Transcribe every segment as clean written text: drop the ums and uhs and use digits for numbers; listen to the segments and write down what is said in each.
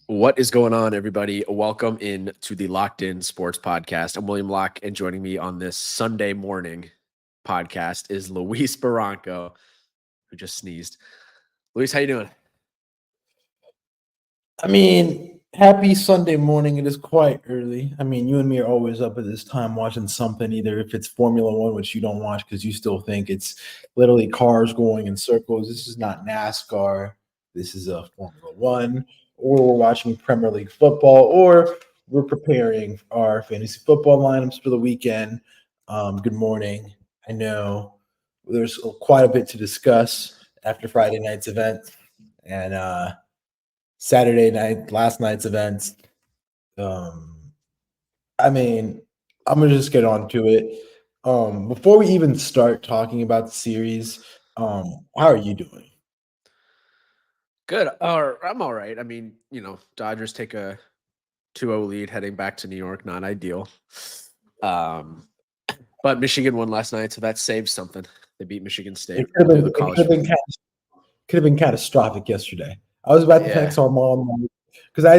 What is going on, everybody? Welcome in to the Locked In Sports Podcast. I'm William Locke, and joining me on this Sunday morning podcast is Luis Barranco, who just sneezed. Luis, how you doing? Happy Sunday morning. It is quite early. You and me are always up at this time watching something, either if it's Formula One, which you don't watch because you still think it's literally cars going in circles. This is not NASCAR. This is a Formula One, or we're watching Premier League football, or we're preparing our fantasy football lineups for the weekend. Good morning. I know there's quite a bit to discuss after Friday night's event. And Saturday night, last night's events. Um, I'm gonna just get on to it. Before we even start talking about the series, how are you doing? Good. Or I'm all right. Dodgers take a 2-0 lead heading back to New York. Not ideal. But Michigan won last night, so that saves something. They beat Michigan State. It could We'll have do been, the it college. could have been catastrophic yesterday. I was about to Yeah. text our mom because I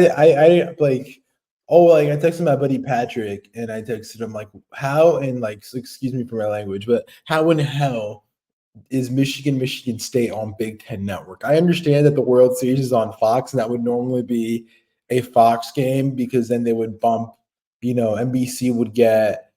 like, I texted my buddy Patrick, and I texted him like, how, and like, excuse me for my language, but how in hell is Michigan State on Big Ten Network? I understand that the World Series is on Fox, and that would normally be a Fox game because then they would bump, NBC would get,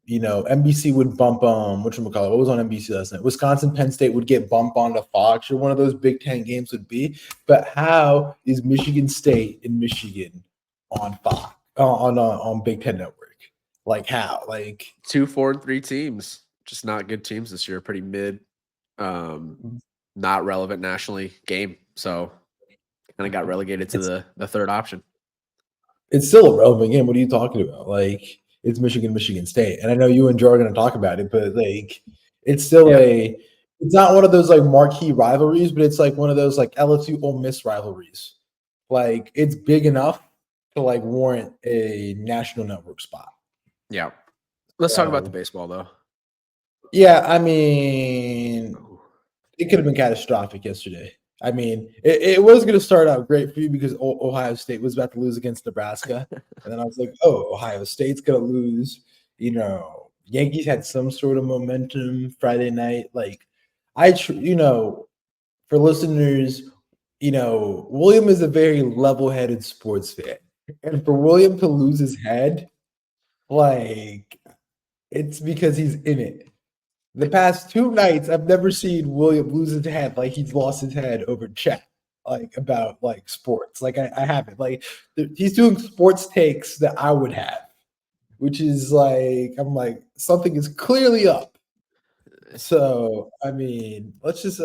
NBC would bump whatchamacallit, what was on NBC last night? Wisconsin Penn State would get bumped onto Fox, or one of those Big Ten games would be. But how is Michigan State in Michigan on Fox on Big Ten Network? Like how? Like 2, 4, and 3 teams. Just not good teams this year. Pretty mid. Not relevant nationally game. So kind of got relegated to the third option. It's still a relevant game. What are you talking about? Like, it's Michigan State. And I know you and Joe are going to talk about it, but like, it's still it's not one of those like marquee rivalries, but it's like one of those like LSU Ole Miss rivalries. Like, it's big enough to like warrant a national network spot. Yeah. Let's talk about the baseball though. Yeah, it could have been catastrophic yesterday. It was going to start out great for you because Ohio State was about to lose against Nebraska. And then I was like, oh, Ohio State's going to lose. Yankees had some sort of momentum Friday night. Like, for listeners, William is a very level headed sports fan. And for William to lose his head, like, it's because he's in it. The past 2 nights, I've never seen William lose his head like he's lost his head over chat, like about like sports. Like I haven't. Like he's doing sports takes that I would have, which is like I'm like something is clearly up. So let's just.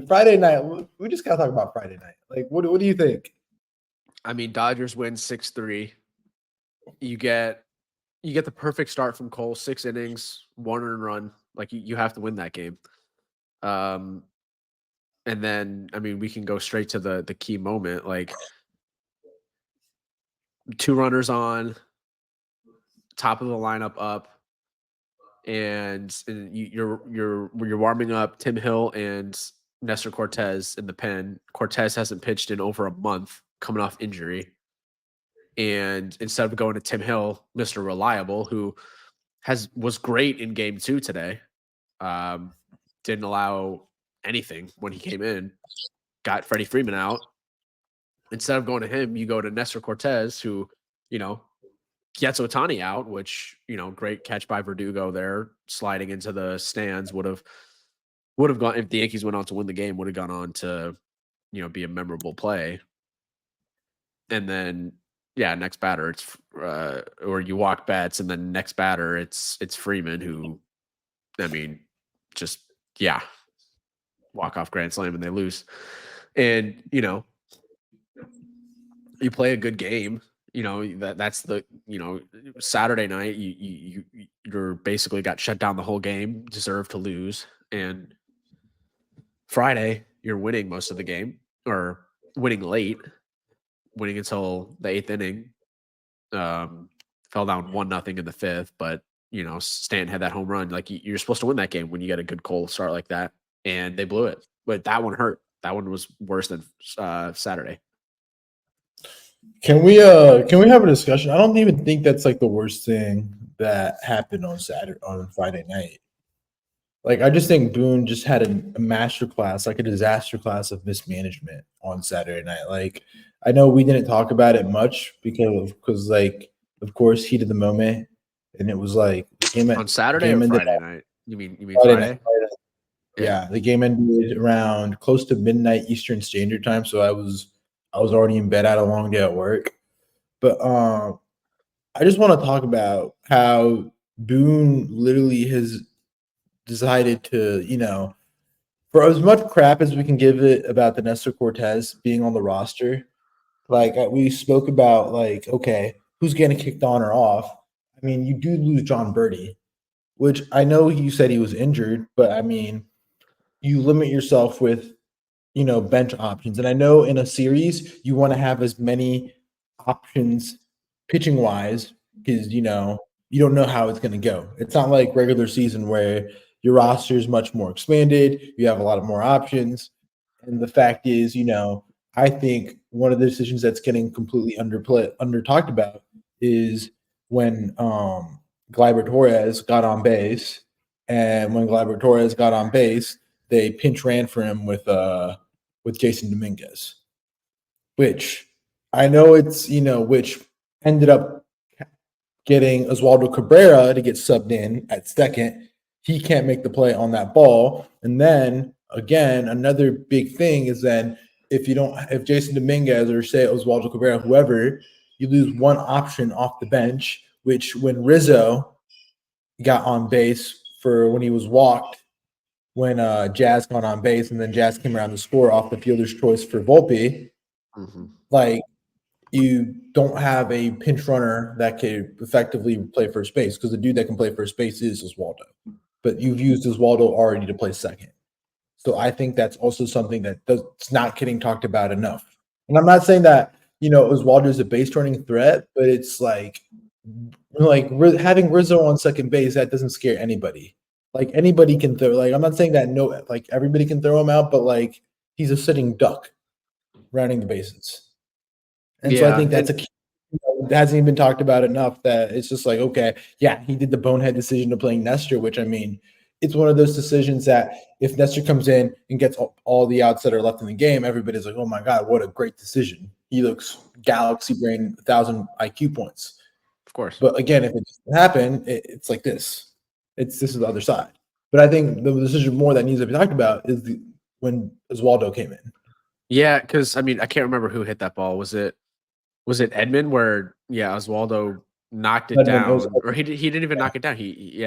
Friday night. We just gotta talk about Friday night. Like, what do you think? Dodgers win 6-3. You get the perfect start from Cole, 6 innings, 1 earned run. Like you have to win that game. And then we can go straight to the key moment. Like 2 runners on, top of the lineup up, and you're warming up Tim Hill and Nestor Cortez in the pen. Cortez hasn't pitched in over a month, coming off injury. And instead of going to Tim Hill, Mr. Reliable, who was great in game 2 today, didn't allow anything when he came in, got Freddie Freeman out. Instead of going to him, you go to Nestor Cortez, who, gets Ohtani out, which, great catch by Verdugo there, sliding into the stands, would have gone, if the Yankees went on to win the game, would have gone on to, be a memorable play. And then, next batter, it's or you walk bats, and then next batter, it's Freeman, who, walk off grand slam and they lose. And, you play a good game. That's the Saturday night. You're basically got shut down the whole game, deserve to lose, and Friday you're winning most of the game, or winning late, winning until the 8th inning. Fell down 1-0 in the 5th, but Stanton had that home run. Like you're supposed to win that game when you get a good cold start like that, and they blew it. But that one hurt. That one was worse than Saturday. Can we have a discussion? I don't even think that's like the worst thing that happened on Friday night. Like I just think Boone just had a master class, like a disaster class of mismanagement on Saturday night. Like I know we didn't talk about it much because like of course heat of the moment, and it was like On Saturday or game ended Friday up night? You mean Friday night. Friday? Yeah. Yeah, the game ended around close to midnight Eastern Standard Time, so I was already in bed. I had a long day at work, but I just want to talk about how Boone literally has decided to, for as much crap as we can give it about the Nestor Cortez being on the roster, like we spoke about, like, okay, who's getting kicked on or off? I mean, you do lose John Birdie, which I know you said he was injured, but I mean, you limit yourself with, bench options. And I know in a series, you want to have as many options pitching wise because, you don't know how it's going to go. It's not like regular season where your roster is much more expanded, you have a lot of more options. And the fact is, I think one of the decisions that's getting completely under talked about is when Gleyber Torres got on base. And when Gleyber Torres got on base, they pinch ran for him with Jason Dominguez, which I know which ended up getting Oswaldo Cabrera to get subbed in at second. He can't make the play on that ball. And then again, another big thing is then if Jason Dominguez or say Oswaldo Cabrera, whoever, you lose one option off the bench, which when Rizzo got on base for when he was walked, when Jazz got on base, and then Jazz came around to score off the fielder's choice for Volpe, like you don't have a pinch runner that can effectively play first base because the dude that can play first base is Oswaldo. But you've used Oswaldo already to play second. So I think that's also something that's not getting talked about enough. And I'm not saying that, Oswaldo is a base running threat, but it's like having Rizzo on second base, that doesn't scare anybody. Like anybody can throw. Like I'm not saying that like everybody can throw him out, but like he's a sitting duck rounding the bases. And so I Yeah. think that's a key that hasn't even been talked about enough that it's just like, okay, yeah, he did the bonehead decision of playing Nestor, which I mean, it's one of those decisions that if Nestor comes in and gets all the outs that are left in the game, everybody's like, oh my God, what a great decision. He looks galaxy brain, 1,000 IQ points. Of course. But again, if it doesn't happen, it's like this. This is the other side. But I think the decision more that needs to be talked about is when Oswaldo came in. Yeah, because I mean, I can't remember who hit that ball. Was it Edmund where Oswaldo knocked it down, or he didn't even knock it down. He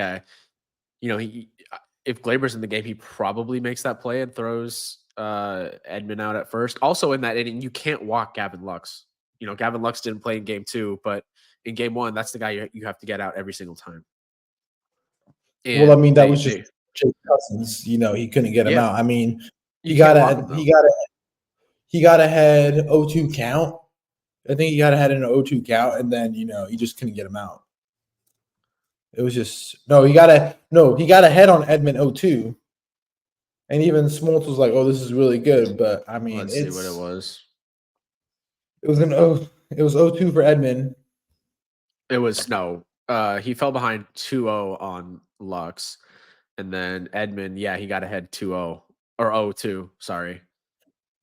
if Glaber's in the game, he probably makes that play and throws Edmund out at first. Also in that inning, you can't walk Gavin Lux. Gavin Lux didn't play in game 2, but in game 1, that's the guy you have to get out every single time. Well, I And mean, that was just Jake Cousins. He couldn't get him out. I mean, he got ahead 0-2 count. I think he got ahead in an 0-2 count, and then he just couldn't get him out. It was just he got ahead on Edmund 0-2, and even Smoltz was like, "Oh, this is really good," but I mean, let's see what it was. It was it was 0-2 for Edmund. It was he fell behind 2-0 on Lux, and then Edmund, he got ahead 2-0 or 0-2, sorry.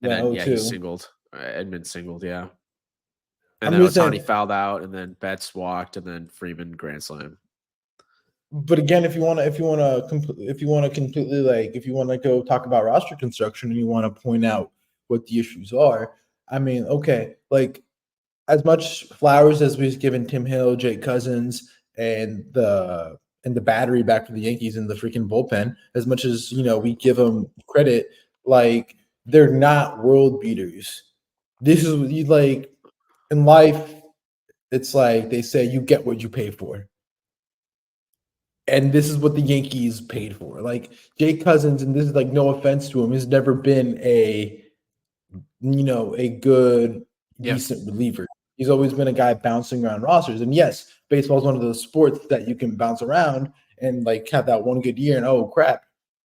And then 0-2. he singled. Edmund singled, yeah. And then Ohtani fouled out, and then Betts walked, and then Freeman grand slam. But again, if you want to go talk about roster construction and you want to point out what the issues are, I mean, okay, like as much flowers as we've given Tim Hill, Jake Cousins, and the battery back for the Yankees in the freaking bullpen, as much as we give them credit, like they're not world beaters. This is like in life, it's like they say you get what you pay for. And this is what the Yankees paid for. Like Jake Cousins, and this is like no offense to him, has never been a good, decent reliever. He's always been a guy bouncing around rosters. And yes, baseball is one of those sports that you can bounce around and like have that one good year and oh crap,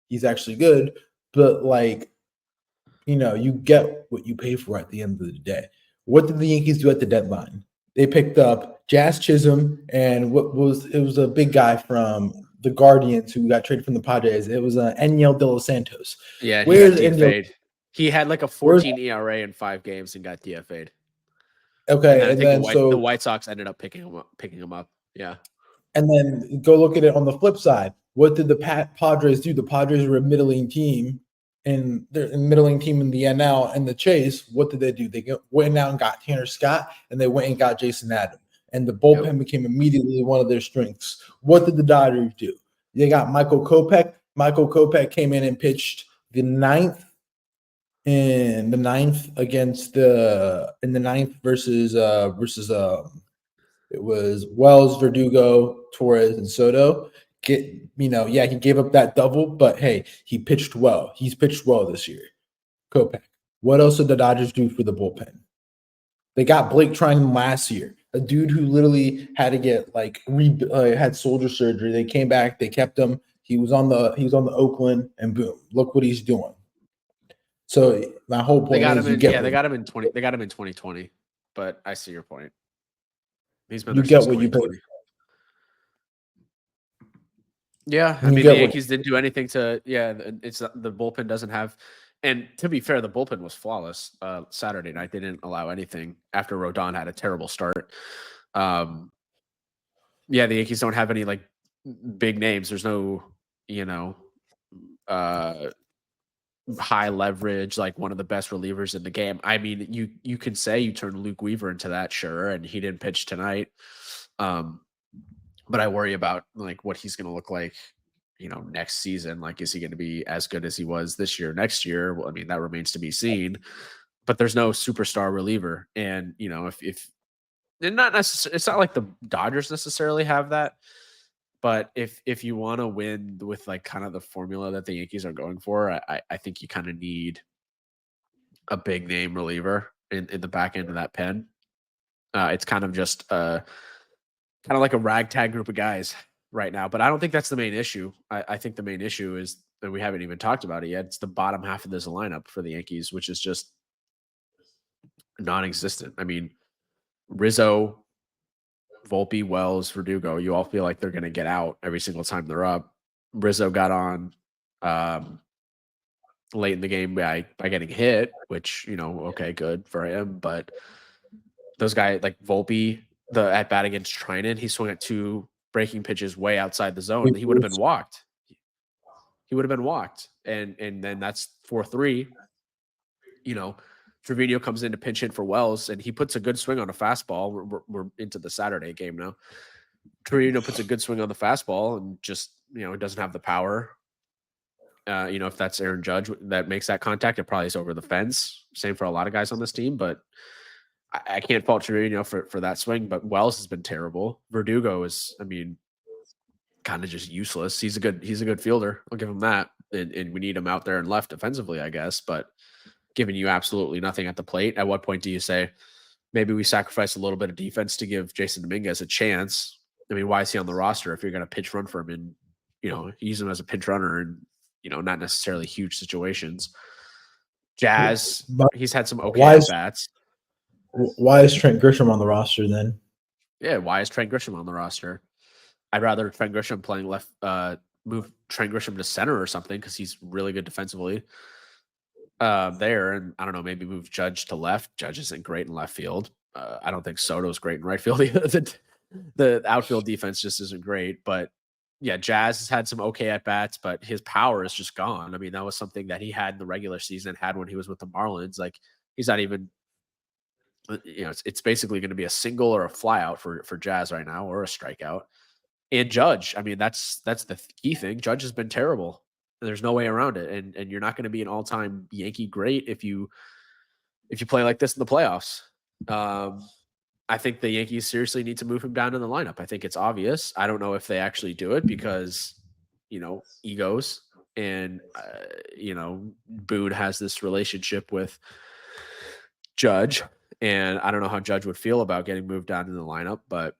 he's actually good. But like, you get what you pay for at the end of the day. What did the Yankees do at the deadline? They picked up Jazz Chisholm and it was a big guy from the Guardians who got traded from the Padres. It was Eniel De Los Santos. Yeah, he got Where's Eniel? DFA'd. He had like a Where's 14 ERA in 5 games and got DFA'd. And then okay? I And think then the so White Sox ended up picking him up. Yeah. and then go look at it on the flip side. What did the Padres do? The Padres were a middling team, and they're a middling team in the NL and the Chase. What did they do? They went out and got Tanner Scott, and they went and got Jason Adam, and the bullpen Yep. became immediately one of their strengths. What did the Dodgers do? They got Michael Kopech. Michael Kopech came in and pitched the ninth against in the ninth versus it was Wells, Verdugo, Torres, and Soto. He gave up that double, but hey, he pitched well. He's pitched well this year. Kopech. What else did the Dodgers do for the bullpen? They got Blake Trinan last year, a dude who literally had to get had shoulder surgery. They came back, they kept him. He was on the Oakland, and boom, look what he's doing. So my whole point is, they got him in 2020. But I see your point. He's been you there get since what you pay. 2020. Yeah, I You mean get the what- Yankees didn't do anything to. Yeah, it's the bullpen doesn't have. And to be fair, the bullpen was flawless Saturday night. They didn't allow anything after Rodon had a terrible start. Yeah, the Yankees don't have any like big names. There's no, high leverage, like one of the best relievers in the game. I mean, you can say you turned Luke Weaver into that, sure, and he didn't pitch tonight. But I worry about like what he's going to look like, next season. Like, is he going to be as good as he was this year, next year? Well, I mean, that remains to be seen. But there's no superstar reliever, and if and not necessarily, it's not like the Dodgers necessarily have that. But if you want to win with like kind of the formula that the Yankees are going for, I think you kind of need a big name reliever in the back end of that pen. It's kind of just kind of like a ragtag group of guys right now. But I don't think that's the main issue. I think the main issue is that we haven't even talked about it yet. It's the bottom half of this lineup for the Yankees, which is just non-existent. I mean, Rizzo, Volpe, Wells, Verdugo, you all feel like they're going to get out every single time they're up. Rizzo got on late in the game by getting hit, which, okay, good for him. But those guys like Volpe, the at bat against Trinan, he swung at 2 breaking pitches way outside the zone. He would have been walked. And then that's 4-3. Trevino comes in to pinch hit for Wells, and he puts a good swing on a fastball. We're into the Saturday game now. Trevino puts a good swing on the fastball and just, it doesn't have the power. If that's Aaron Judge that makes that contact, it probably is over the fence. Same for a lot of guys on this team, but I can't fault Trevino for that swing, but Wells has been terrible. Verdugo is, kind of just useless. He's a good fielder. I'll give him that. And we need him out there and left defensively, I guess, but giving you absolutely nothing at the plate. At what point do you say, maybe we sacrifice a little bit of defense to give Jason Dominguez a chance? I mean, why is he on the roster if you're going to pitch run for him and, use him as a pinch runner and, not necessarily huge situations? Jazz, he's had some okay at-bats. Why is Trent Grisham on the roster then? Yeah, why is Trent Grisham on the roster? I'd rather Trent Grisham playing left, move Trent Grisham to center or something because he's really good defensively. There, and I don't know, maybe move Judge to left. Judge isn't great in left field. I don't think Soto's great in right field. The outfield defense just isn't great. But yeah, Jazz has had some okay at bats, but his power is just gone. I mean, that was something that he had in the regular season, had when he was with the Marlins. Like, he's not even, it's basically going to be a single or a flyout for Jazz right now, or a strikeout. And Judge, I mean, that's the key thing. Judge has been terrible. There's no way around it. And you're not going to be an all-time Yankee great if you play like this in the playoffs. I think the Yankees seriously need to move him down in the lineup. I think it's obvious. I don't know if they actually do it because, egos and, Boone has this relationship with Judge, and I don't know how Judge would feel about getting moved down in the lineup, but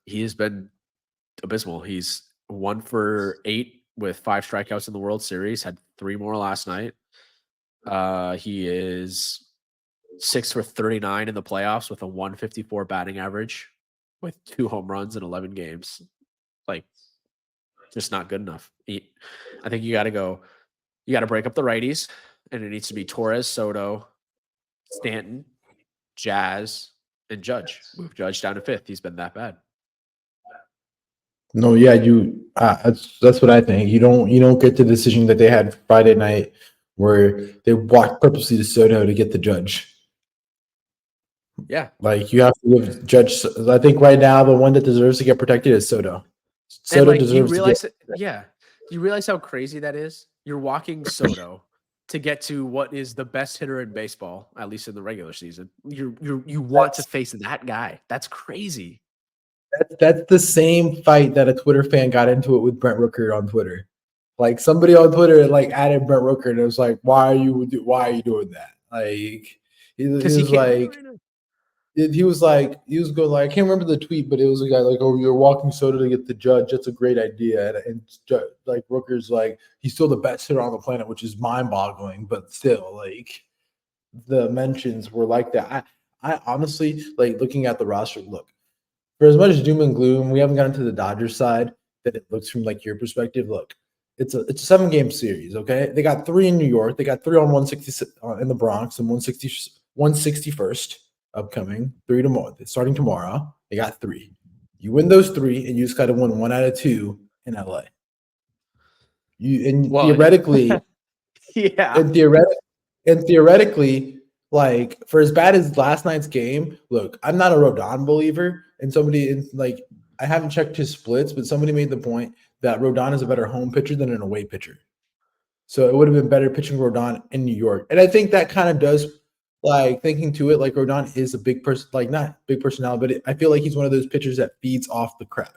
he has been abysmal. He's 1 for 8 with 5 strikeouts in the World Series, had 3 more last night. He is 6 for 39 in the playoffs with a 154 batting average with 2 home runs in 11 games. Like, just not good enough. I think you got to break up the righties, and it needs to be Torres, Soto, Stanton, Jazz, and Judge. Move Judge down to 5th. He's been that bad. No, yeah, that's what I think. You don't get the decision that they had Friday night where they walked purposely to Soto to get the Judge. Yeah. Like, you have to give Judge. I think right now the one that deserves to get protected is Soto. Soto deserves to get. Yeah. Do you realize how crazy that is? You're walking Soto to get to what is the best hitter in baseball, at least in the regular season. You want to face that guy. That's crazy. That's the same fight that a Twitter fan got into it with Brent Rooker on Twitter. Like, somebody on Twitter like added Brent Rooker and it was like, why are you doing that? Like, he was going like, I can't remember the tweet, but it was a guy like, oh, you're walking Soto to get the Judge. That's a great idea. And like, Rooker's like, he's still the best hitter on the planet, which is mind-boggling, but still, like, the mentions were like that. I honestly, like, looking at the roster, look, for as much doom and gloom, we haven't gotten to the Dodgers side that it looks from like your perspective. Look, it's a 7-game series. Okay, they got 3 in New York, they got 3 on 160 in the Bronx, and 161st upcoming 3 tomorrow. Starting tomorrow, they got 3. You win those 3, and you just got to win 1 out of 2 in LA. Theoretically, yeah, and theoretically. Like, for as bad as last night's game, look, I'm not a Rodon believer, and I haven't checked his splits, but somebody made the point that Rodon is a better home pitcher than an away pitcher. So it would have been better pitching Rodon in New York. And I think that kind of does, like, thinking to it, like, Rodon is a big person, like, not big personality, but I feel like he's one of those pitchers that feeds off the crowd.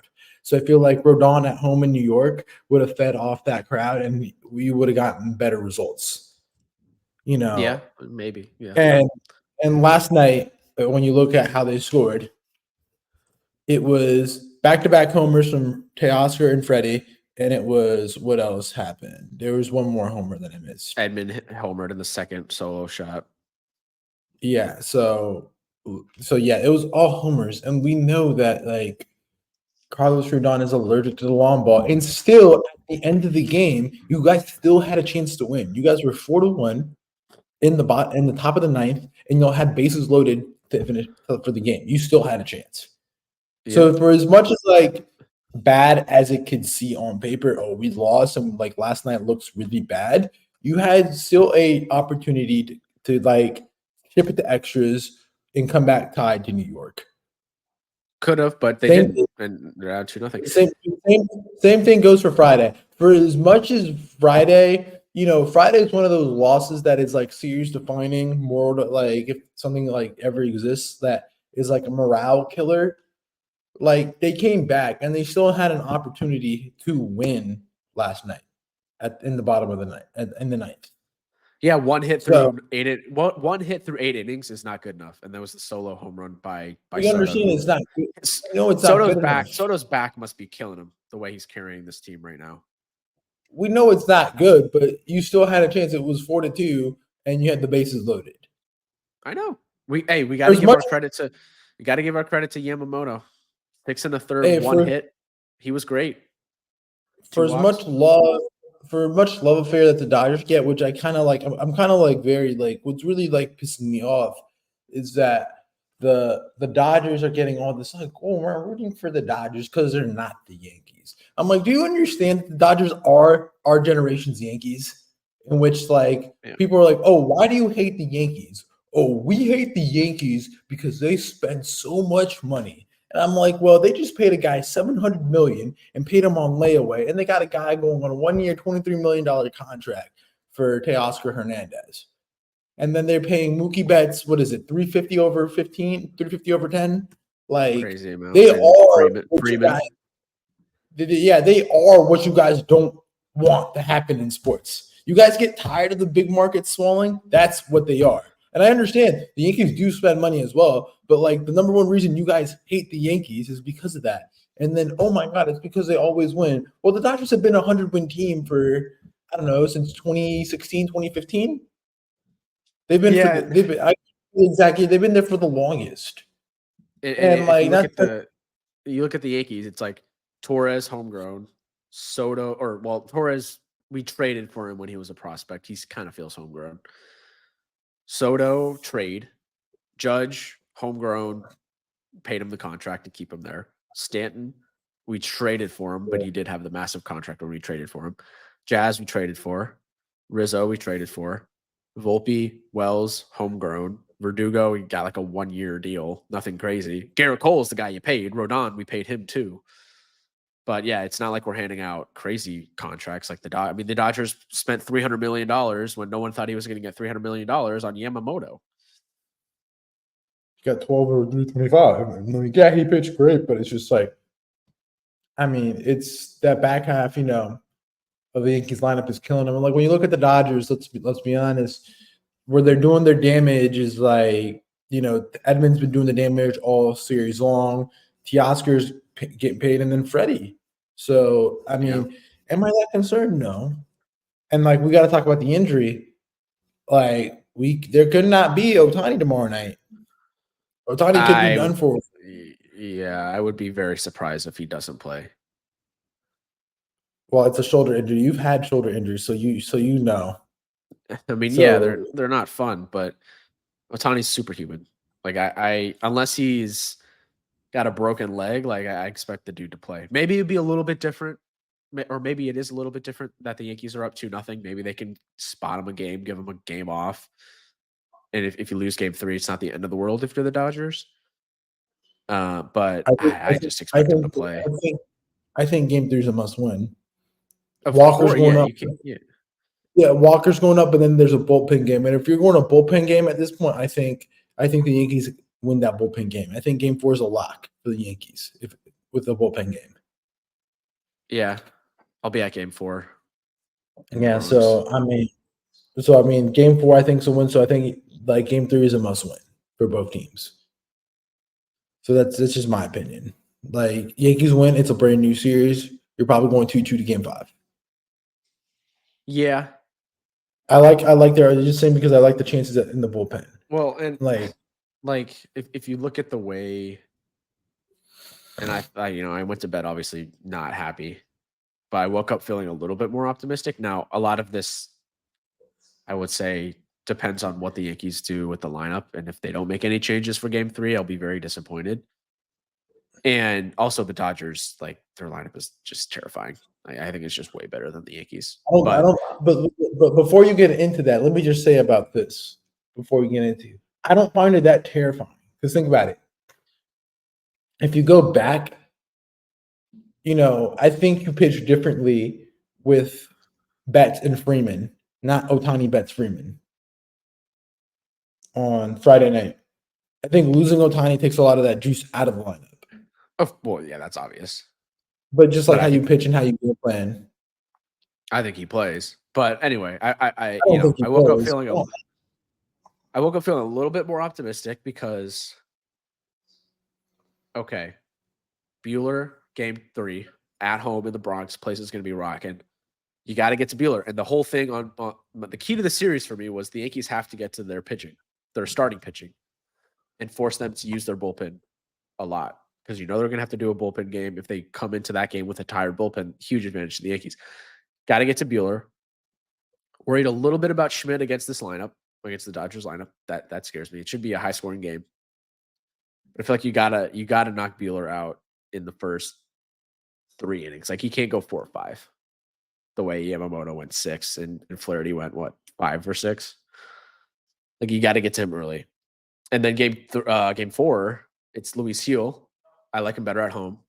So I feel like Rodon at home in New York would have fed off that crowd, and we would have gotten better results. Yeah, maybe. Yeah. And last night, when you look at how they scored, it was back-to-back homers from Teoscar and Freddie, and it was, what else happened? There was one more homer that I missed. Edmund homered in the second solo shot. Yeah, so yeah, it was all homers, and we know that, like, Carlos Rodon is allergic to the long ball, and still at the end of the game, you guys still had a chance to win. You guys were 4-1. In the top of the 9th, and y'all had bases loaded to finish for the game. You still had a chance. Yeah. So for as much as like bad as it could see on paper, oh, we lost and like last night looks really bad, you had still a opportunity to like ship it to extras and come back tied to New York. Could have, but they didn't, and they're out 2-0. Same thing goes for Friday. For as much as Friday is one of those losses that is like series defining, more like if something like ever exists that is like a morale killer. Like, they came back and they still had an opportunity to win last night in the bottom of the night, in the 9th. Yeah, one hit through 8 innings is not good enough, and that was the solo home run by. You understand it's not good. It's Soto's not back. Soto's back must be killing him the way he's carrying this team right now. We know it's not good, but you still had a chance. It was 4-2, and you had the bases loaded. I know. We got to give our credit to Yamamoto. 6 1/3, one hit. He was great. For as much love affair that the Dodgers get, which I kind of like. I'm kind of like very like. What's really like pissing me off is that the Dodgers are getting all this like, oh, we're rooting for the Dodgers because they're not the Yankees. I'm like, do you understand that the Dodgers are our generation's Yankees? In which people are like, oh, why do you hate the Yankees? Oh, we hate the Yankees because they spend so much money. And I'm like, well, they just paid a guy $700 million and paid him on layaway, and they got a guy going on a 1-year, $23 million contract for Teoscar Hernandez. And then they're paying Mookie Betts, what is it, $350 over 15, $350 over 10? Like, crazy amount. They are Freeman. They are what you guys don't want to happen in sports. You guys get tired of the big market swelling. That's what they are. And I understand the Yankees do spend money as well, but like the number one reason you guys hate the Yankees is because of that. And then, oh my God, it's because they always win. Well, the Dodgers have been a 100-win team for, I don't know, since 2016, 2015. I exactly. They've been there for the longest. And And if like you look that's at the Yankees, it's like Torres homegrown, Soto or well Torres we traded for him when he was a prospect. He's kind of feels homegrown. Soto trade, Judge homegrown, paid him the contract to keep him there. Stanton, we traded for him, but he did have the massive contract when we traded for him. Jazz, we traded for. Rizzo, we traded for. Volpe, Wells, homegrown. Verdugo, we got like a 1-year deal. Nothing crazy. Garrett Cole's the guy you paid. Rodon, we paid him too. But yeah, it's not like we're handing out crazy contracts like the Dodgers spent $300 million when no one thought he was going to get $300 million on Yamamoto. got 12 or 325. I mean, yeah, he pitched great, but it's just like, I mean, it's that back half, of the Yankees lineup is killing them. And like when you look at the Dodgers, let's be honest, where they're doing their damage is like, Edmonds been doing the damage all series long. Teoscar's getting paid, and then Freddie. So I mean, am I that concerned? No. And like we got to talk about the injury. Like there could not be Ohtani tomorrow night. Ohtani could be done for. Yeah, I would be very surprised if he doesn't play. Well, it's a shoulder injury. You've had shoulder injuries, so you know. I mean, yeah, they're not fun, but Ohtani's superhuman. Like I unless he's got a broken leg, like I expect the dude to play. Maybe it'd be a little bit different, or maybe it is a little bit different that the Yankees are up 2-0. Maybe they can spot him a game, give him a game off. And if you lose game 3, it's not the end of the world if you're the Dodgers. But I just expect him to play. I think game 3 is a must win. Of Walker's course, going up. Yeah, Walker's going up, and then there's a bullpen game. And if you're going a bullpen game at this point, I think the Yankees win that bullpen game. I think game 4 is a lock for the Yankees with the bullpen game. Yeah, I'll be at game 4. Yeah, so I mean, game 4 I think is a win. So I think like game 3 is a must win for both teams. So that's just my opinion. Like Yankees win, it's a brand new series. You're probably going 2-2 to game 5. Yeah, I like their just saying because I like the chances in the bullpen. Well, and like if you look at the way, and I went to bed obviously not happy, but I woke up feeling a little bit more optimistic. Now, a lot of this, I would say, depends on what the Yankees do with the lineup, and if they don't make any changes for game 3, I'll be very disappointed. And also the Dodgers, like their lineup is just terrifying. I think it's just way better than the Yankees. But before you get into that, let me just say about this before we get into, I don't find it that terrifying. Because think about it. If you go back, I think you pitch differently with Betts and Freeman, not Ohtani, Betts, Freeman on Friday night. I think losing Ohtani takes a lot of that juice out of the lineup. Well, yeah, that's obvious. But just like how you pitch and how you game plan. I think he plays. But anyway, I woke up feeling a little bit more optimistic because okay, Buehler game 3 at home in the Bronx, place is going to be rocking. You got to get to Buehler, and the whole thing on the key to the series for me was the Yankees have to get to their starting pitching, and force them to use their bullpen a lot because they're going to have to do a bullpen game if they come into that game with a tired bullpen. Huge advantage to the Yankees. Got to get to Buehler. Worried a little bit about Schmidt against this lineup, against the Dodgers lineup. That scares me. It should be a high scoring game. But I feel like you gotta knock Buehler out in the first 3 innings. Like he can't go 4 or 5. The way Yamamoto went 6 and Flaherty went 5 or 6. Like you got to get to him early. And then game 4, it's Luis Gil. I like him better at home.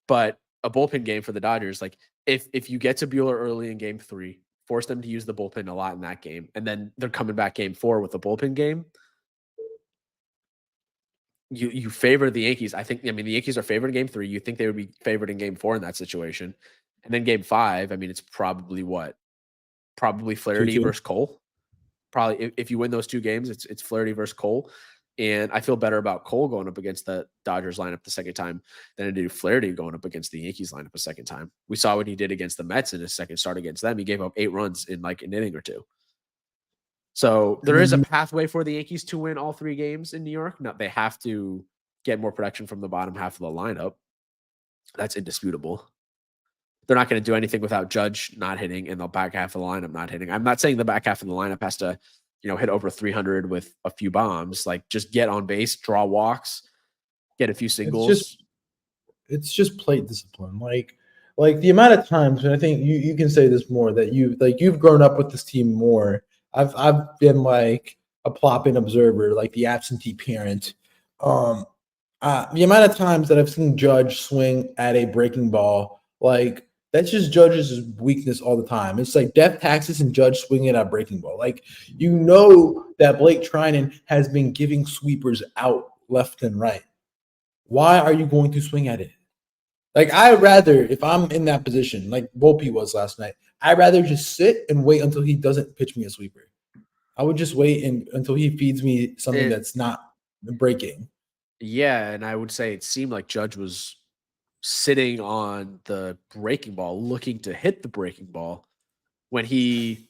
But a bullpen game for the Dodgers, like if you get to Buehler early in game 3, force them to use the bullpen a lot in that game, and then they're coming back game 4 with a bullpen game. You favor the Yankees. The Yankees are favored in game 3. You think they would be favored in game 4 in that situation. And then game 5, it's probably Flaherty 2-2. versus Cole. Probably if you win those 2 games, it's Flaherty versus Cole. And I feel better about Cole going up against the Dodgers lineup the second time than I do Flaherty going up against the Yankees lineup a second time. We saw what he did against the Mets in his second start against them. He gave up 8 runs in like an inning or 2. So And there is a then pathway for the Yankees to win all 3 games in New York. Now they have to get more production from the bottom half of the lineup. That's indisputable. They're not going to do anything without Judge not hitting and the back half of the lineup not hitting. I'm not saying the back half of the lineup has to, hit over 300 with a few bombs. Like just get on base, draw walks, get a few singles. it's just plate discipline. Like the amount of times, and I think you can say this more, that you've grown up with this team more. I've been like a plopping observer, like the absentee parent. Um, the amount of times that I've seen Judge swing at a breaking ball, like that's just Judge's weakness all the time. It's like death taxes and Judge swinging at a breaking ball. Like that Blake Trinan has been giving sweepers out left and right. Why are you going to swing at it? Like I'd rather, if I'm in that position, like Volpe was last night, I'd rather just sit and wait until he doesn't pitch me a sweeper. I would just wait until he feeds me something that's not breaking. Yeah, and I would say it seemed like Judge was sitting on the breaking ball, looking to hit the breaking ball when he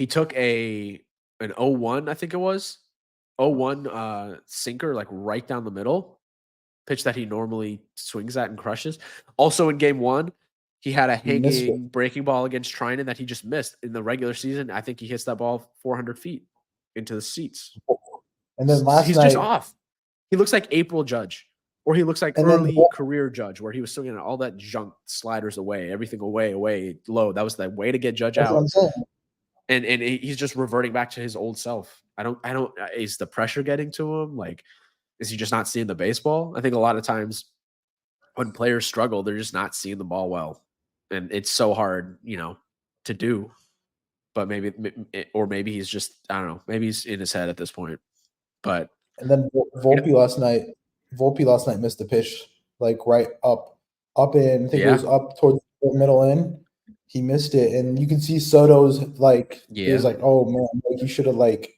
took an 0-1, I think it was 0-1 sinker, like right down the middle, pitch that he normally swings at and crushes. Also in game 1, he had a hanging breaking ball against Trinan that he just missed. In the regular season, I think he hits that ball 400 feet into the seats. And then last he's night, just off. He looks like April Judge, or he looks like early career Judge, where he was swinging all that junk sliders away, everything away, low. That was the way to get Judge out. And he's just reverting back to his old self. I don't. Is the pressure getting to him? Like, is he just not seeing the baseball? I think a lot of times when players struggle, they're just not seeing the ball well, and it's so hard, to do. But maybe he's just, I don't know. Maybe he's in his head at this point. But and then Volpe last night missed the pitch, like right up in. I think it was up towards the middle end. He missed it, and you can see Soto's is like, oh man, like you should have like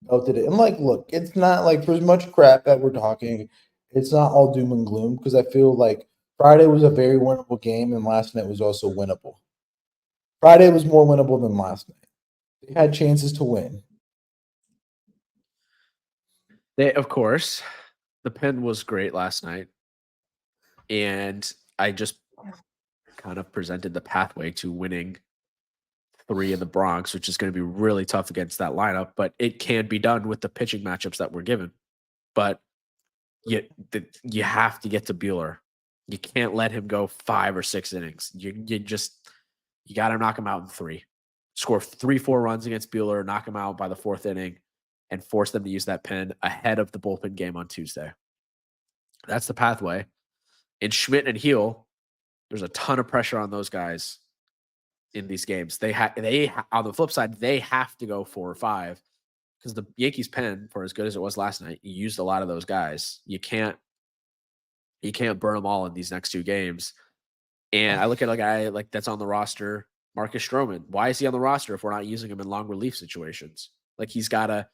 belted it. And like, look, it's not like for as much crap that we're talking, it's not all doom and gloom because I feel like Friday was a very winnable game, and last night was also winnable. Friday was more winnable than last night. They had chances to win. Of course, the pen was great last night, and I just kind of presented the pathway to winning 3 in the Bronx, which is going to be really tough against that lineup, but it can be done with the pitching matchups that we're given. But you have to get to Buehler. You can't let him go 5 or 6 innings. You got to knock him out in 3. Score 3-4 runs against Buehler, knock him out by the 4th inning, and force them to use that pen ahead of the bullpen game on Tuesday. That's the pathway. In Schmidt and Heel, there's a ton of pressure on those guys in these games. They on the flip side, they have to go 4 or 5 because the Yankees pen, for as good as it was last night, you used a lot of those guys. You can't burn them all in these next 2 games. And I look at a guy like that's on the roster, Marcus Stroman. Why is he on the roster if we're not using him in long relief situations? Like he's got to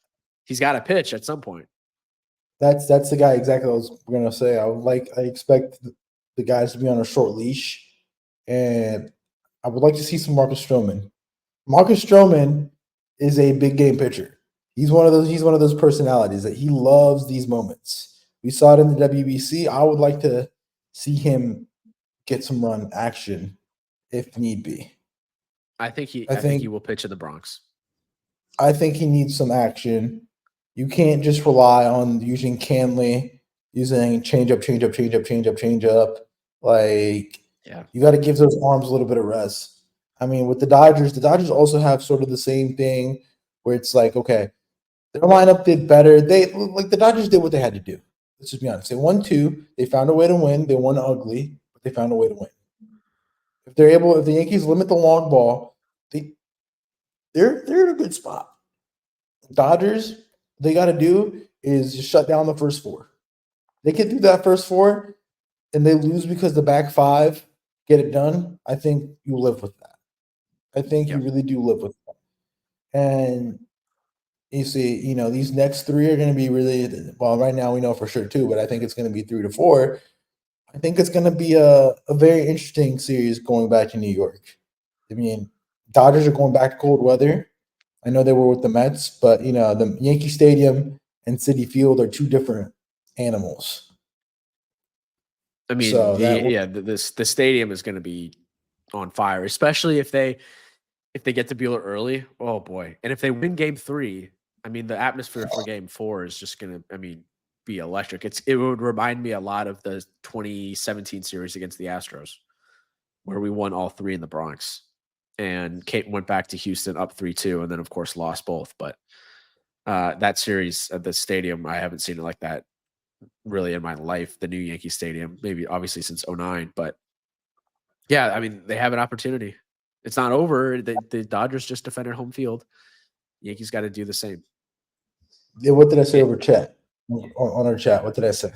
pitch at some point. That's the guy exactly what I was gonna say. I expect the guys to be on a short leash, and I would like to see some Marcus Stroman. Marcus Stroman is a big game pitcher. He's one of those personalities that he loves these moments. We saw it in the WBC. I would like to see him get some run action if need be. I think he will pitch in the Bronx. I think he needs some action. You can't just rely on using Canley, using change up. Like, you got to give those arms a little bit of rest. I mean, with the Dodgers also have sort of the same thing where it's like, okay, their lineup did better. The Dodgers did what they had to do. Let's just be honest. They won 2. They found a way to win. They won ugly, but they found a way to win. If the Yankees limit the long ball, they're in a good spot. Dodgers, they got to do is just shut down the first 4. They can do that first 4, and they lose because the back 5 get it done. I think you live with that. I think you really do live with that. And you see, these next 3 are going to be really well. Right now, we know for sure 2, but I think it's going to be 3 to 4. I think it's going to be a very interesting series going back to New York. I mean, Dodgers are going back to cold weather. I know they were with the Mets, but the Yankee Stadium and Citi Field are two different animals. I mean, So the stadium is going to be on fire, especially if they get to Bueller early. Oh boy! And if they win Game 3, I mean, the atmosphere for Game 4 is just going to, be electric. It would remind me a lot of the 2017 series against the Astros, where we won all 3 in the Bronx, and Kate went back to Houston up 3-2, and then of course lost both. But that series at the stadium, I haven't seen it like that really in my life. The new Yankee Stadium, maybe obviously since 09, but yeah, I mean, they have an opportunity. It's not over. The Dodgers just defended home field. Yankees got to do the same. Yeah, what did I say over chat? On our chat, what did I say?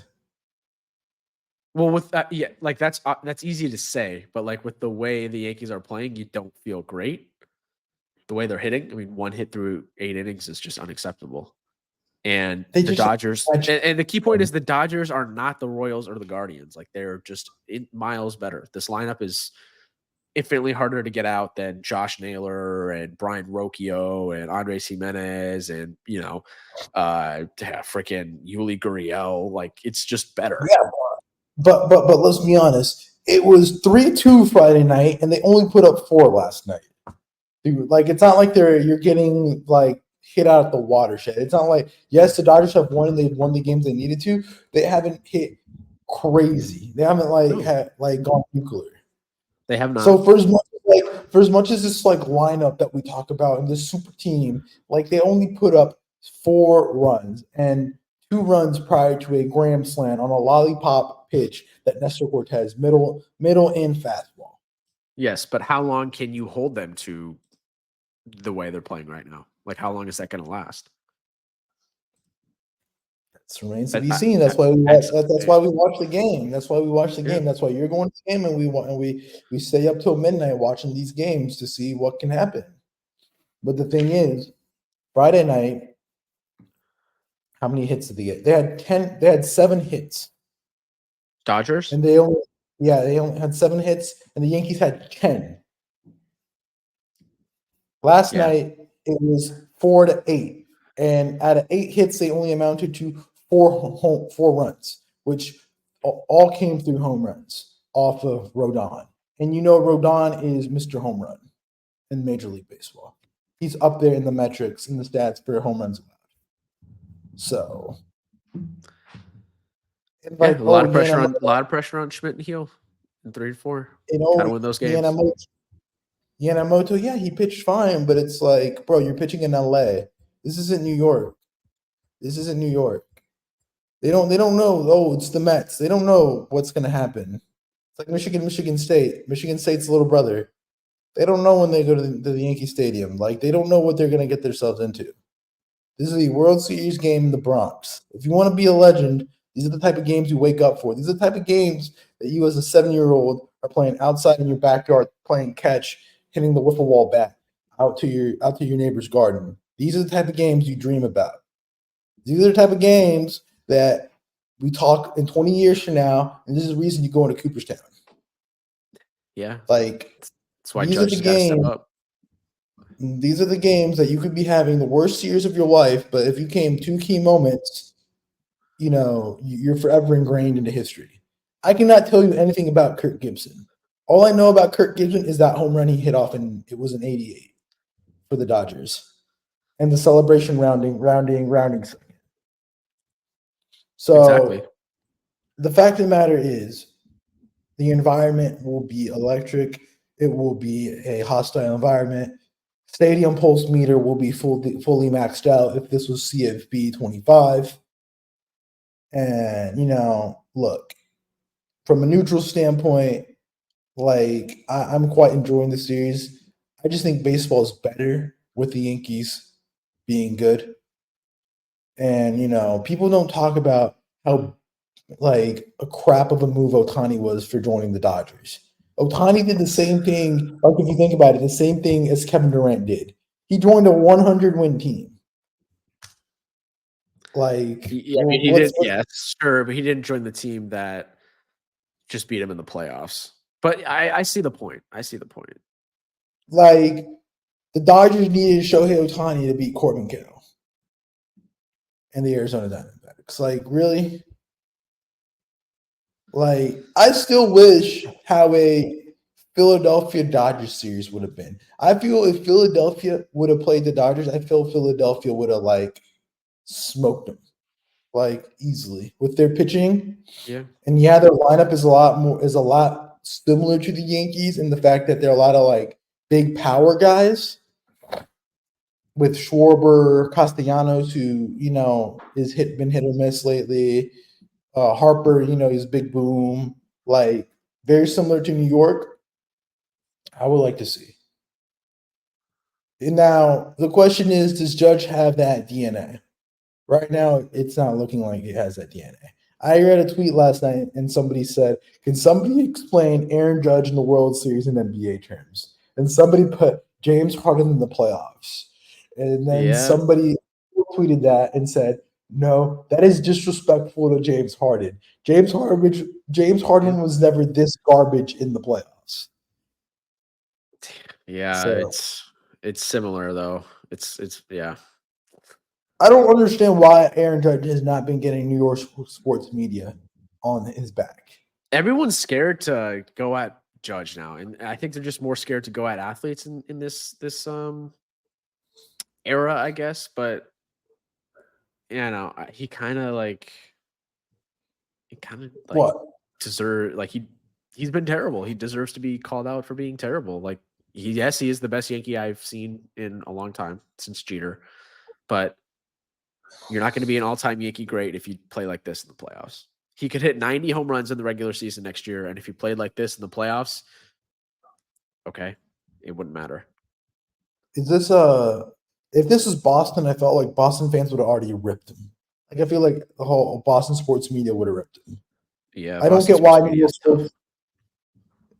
Well, with that, yeah, like that's easy to say, but like with the way the Yankees are playing, you don't feel great. The way they're hitting, I mean, 1 hit through 8 innings is just unacceptable. And the Dodgers, and the key point is the Dodgers are not the Royals or the Guardians. Like they're just miles better. This lineup is infinitely harder to get out than Josh Naylor and Brian Rocchio and Andres Jimenez and freaking Yuli Gurriel. Like it's just better. Yeah, but let's be honest. It was 3-2 Friday night, and they only put up 4 last night. Dude, like it's not like you're getting like hit out of the watershed. It's not like, yes, the Dodgers have won and they've won the games they needed to. They haven't hit crazy. They haven't gone nuclear. They have not. So for as much as this like lineup that we talk about and this super team, like they only put up 4 runs and 2 runs prior to a grand slam on a lollipop pitch that Nestor Cortez middle and fastball. Yes, but how long can you hold them to the way they're playing right now? Like how long is that going to last? It remains to be seen. That's why we watch. That's why we watch the game. That's why we watch the game. That's why you're going to the game, and we stay up till midnight watching these games to see what can happen. But the thing is, Friday night, how many hits did they get? They had 10. They had 7 hits. Dodgers, and they only had 7 hits, and the Yankees had 10. Last night it was 4-8, and out of 8 hits, they only amounted to 4 runs, which all came through home runs off of Rodon. And Rodon is Mr. Home Run in Major League Baseball. He's up there in the metrics and the stats for home runs allowed. So, a lot of pressure on Schmidt and Heel in 3-4. Gotta win those games. Yamamoto, yeah, he pitched fine, but it's like, bro, you're pitching in LA. This isn't New York. They don't know. Oh, it's the Mets. They don't know what's gonna happen. It's like Michigan State. Michigan State's little brother. They don't know when they go to the Yankee Stadium. Like they don't know what they're gonna get themselves into. This is a World Series game in the Bronx. If you want to be a legend, these are the type of games you wake up for. These are the type of games that you as a 7-year-old are playing outside in your backyard, playing catch, hitting the wiffle ball bat out to your neighbor's garden. These are the type of games you dream about. These are the type of games that we talk in 20 years from now, and this is the reason you go into Cooperstown. Yeah. Like that's why Judge got to step up. These are the games that you could be having the worst years of your life, but if you came 2 key moments, you're forever ingrained into history. I cannot tell you anything about Kirk Gibson. All I know about Kirk Gibson is that home run he hit off, and it was an 88 for the Dodgers, and the celebration rounding. So exactly. The fact of the matter is, the environment will be electric. It will be a hostile environment. Stadium pulse meter will be fully maxed out if this was CFB 25. And, look, from a neutral standpoint, like I'm quite enjoying the series. I just think baseball is better with the Yankees being good. And, people don't talk about how like a crap of a move Ohtani was for joining the Dodgers. Ohtani did the same thing, like if you think about it, the same thing as Kevin Durant did. He joined a 100-win team. Like, yeah, he did. Yeah, sure, but he didn't join the team that just beat him in the playoffs. But I see the point. Like, The Dodgers needed Shohei Ohtani to beat Corbin Carroll and the Arizona Diamondbacks. Like, really? Like, I still wish how a Philadelphia Dodgers series would have been. I feel if Philadelphia would have played the Dodgers, I feel Philadelphia would have like smoked them like easily with their pitching. Yeah. And yeah, their lineup is a lot similar to the Yankees in the fact that they're a lot of like big power guys with Schwarber, Castellanos, who is been hit or miss lately. Harper, is big boom, like very similar to New York. I would like to see. And now the question is, does Judge have that DNA? Right now, it's not looking like he has that DNA. I read a tweet last night and somebody said, can somebody explain Aaron Judge in the World Series in NBA terms? And somebody put James Harden in the playoffs. And then somebody tweeted that and said, no, that is disrespectful to James Harden. James Harden was never this garbage in the playoffs. Yeah, so, it's similar though. It's yeah. I don't understand why Aaron Judge has not been getting New York sports media on his back. Everyone's scared to go at Judge now, and I think they're just more scared to go at athletes in this era, I guess. But he kind of like what deserve like he's been terrible. He deserves to be called out for being terrible. Like he is the best Yankee I've seen in a long time since Jeter, but you're not going to be an all-time Yankee great if you play like this in the playoffs. He could hit 90 home runs in the regular season next year, and if he played like this in the playoffs, okay, it wouldn't matter. Is this if this is Boston, I felt like Boston fans would have already ripped him. Like I feel like the whole Boston sports media would have ripped him. Yeah, I don't get why New York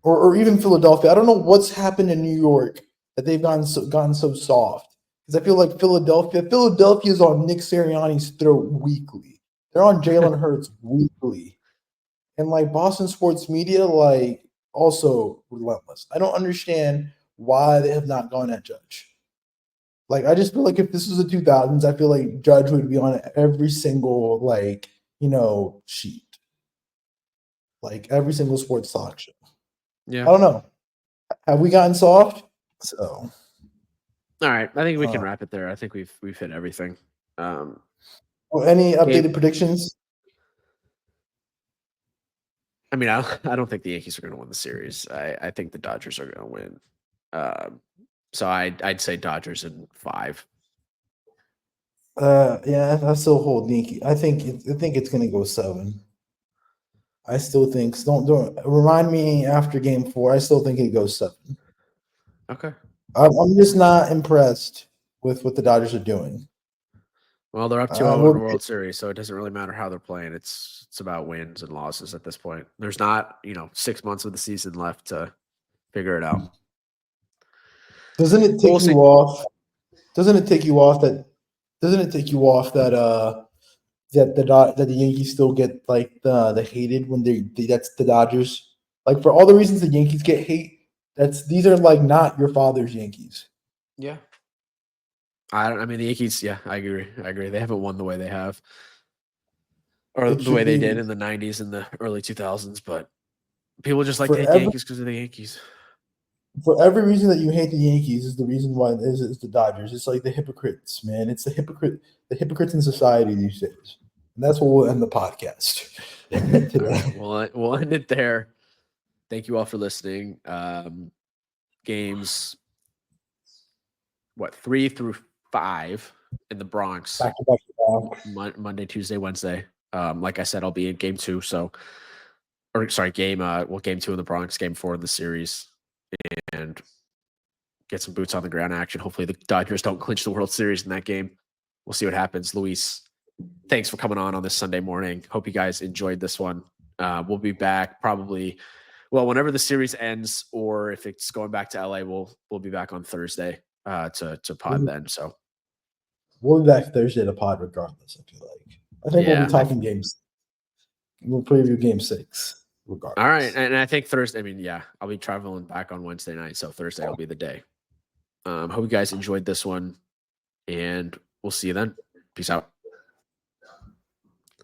or even Philadelphia. I don't know what's happened in New York that they've gone so soft. Because I feel like Philadelphia is on Nick Sirianni's throat weekly. They're on Jalen Hurts weekly. And like Boston sports media, like also relentless. I don't understand why they have not gone at Judge. Like I just feel like if this was the 2000s, I feel like Judge would be on every single sheet, like every single sports talk show. Yeah, I don't know. Have we gotten soft? So, all right. I think we can wrap it there. I think we've hit everything. Any updated predictions? I mean, I don't think the Yankees are going to win the series. I think the Dodgers are going to win. So I'd say Dodgers in 5. Yeah, I still hold Yankee. I think it's going to go 7. I still think. Don't remind me after Game 4. I still think it goes 7. Okay. I'm just not impressed with what the Dodgers are doing. Well, they're up 2-0 in the World Series, so it doesn't really matter how they're playing. It's about wins and losses at this point. There's not 6 months of the season left to figure it out. Doesn't it take you off? Doesn't it take you off that the Yankees still get like the hated when that's the Dodgers? Like for all the reasons the Yankees get hate, these are like not your father's Yankees. Yeah. I mean the Yankees, yeah, I agree. They haven't won the way they have. Or the way they did in the 90s and the early 2000s, but people just like to hate the Yankees because of the Yankees. For every reason that you hate the Yankees is the reason why is the Dodgers. It's like the hypocrites, man. It's the hypocrites in society these days. And that's what we'll end the podcast today. Right, we'll end it there. Thank you all for listening. Games 3 through 5 in the Bronx. Back to back. Monday, Tuesday, Wednesday. Like I said, I'll be in game 2. Game 2 in the Bronx, game 4 in the series, and get some boots on the ground action. Hopefully the Dodgers don't clinch the World Series in that game. We'll see what happens. Luis, thanks for coming on this Sunday morning. Hope you guys enjoyed this one. We'll be back probably, whenever the series ends, or if it's going back to LA, we'll be back on Thursday to pod then. So we'll be back Thursday to pod regardless. I feel like we'll be talking games. We'll preview Game 6 regardless. All right, and I think Thursday. I mean, yeah, I'll be traveling back on Wednesday night, so Thursday will be the day. Hope you guys enjoyed this one, and we'll see you then. Peace out.